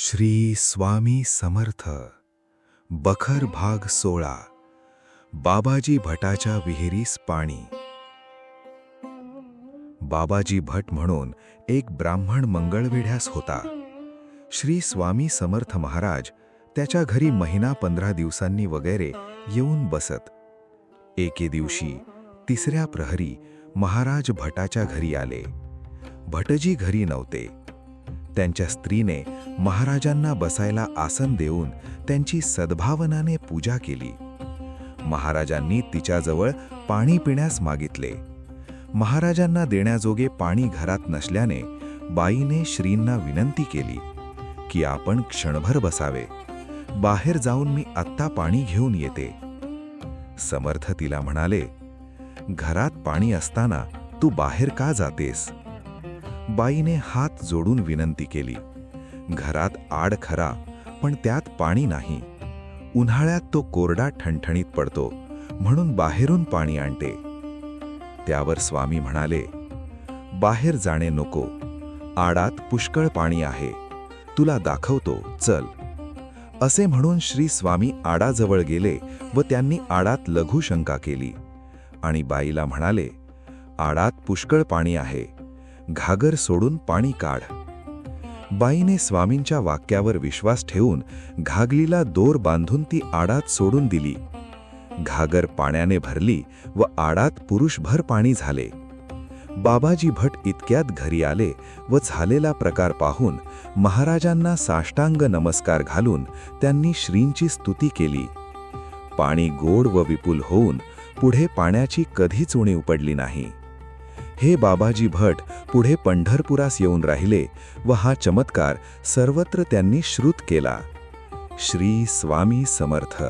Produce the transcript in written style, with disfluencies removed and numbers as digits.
श्री स्वामी समर्थ. बखर भाग 16. बाबाजी भटाच्या विहिरीस पाणी. बाबाजी भट म्हणून एक ब्राह्मण मंगळवेढ्यास होता. श्री स्वामी समर्थ महाराज त्याच्या घरी महिना 15 दिवसांनी वगैरे येऊन बसत. एके दिवशी तिसऱ्या प्रहरी महाराज भटाच्या घरी आले. भटजी घरी नव्हते. त्यांच्या स्त्रीने महाराजांना बसायला आसन देऊन त्यांची सद्भावनाने पूजा केली. महाराजांनी तिच्याजवळ पाणी पिण्यास मागितले. महाराजांना देण्याजोगे पाणी घरात नसल्याने बाईने श्रींना विनंती केली की आपण क्षणभर बसावे, बाहेर जाऊन मी आत्ता पाणी घेऊन येते. समर्थ तिला म्हणाले, घरात पाणी असताना तू बाहेर का जातेस? बाईने हात जोडून विनंती केली, घरात आड खरा पण त्यात पाणी नाही. उन्हाळ्यात तो कोरडा ठणठणीत पडतो म्हणून बाहेरून पाणी आणते. त्यावर स्वामी म्हणाले, बाहेर जाणे नको, आडात पुष्कळ पाणी आहे, तुला दाखवतो, चल. असे म्हणून श्री स्वामी आडाजवळ गेले व त्यांनी आडात लघुशंका केली आणि बाईला म्हणाले, आडात पुष्कळ पाणी आहे, घागर सोडून पाणी काढ. बाईने स्वामींच्या वाक्यावर विश्वास ठेवून घागलीला दोर बांधून ती आडात सोडून दिली. घागर पाण्याने भरली व आडात पुरुषभर पाणी झाले. बाबाजी भट इतक्यात घरी आले व झालेला प्रकार पाहून महाराजांना साष्टांग नमस्कार घालून त्यांनी श्रींची स्तुती केली. पाणी गोड व विपुल होऊन पुढे पाण्याची कधीच उणीव पडली नाही. हे बाबाजी भट पुढे पंढरपुरास येऊन राहिले व हा चमत्कार सर्वत्र त्यांनी श्रुत केला. श्री स्वामी समर्थ.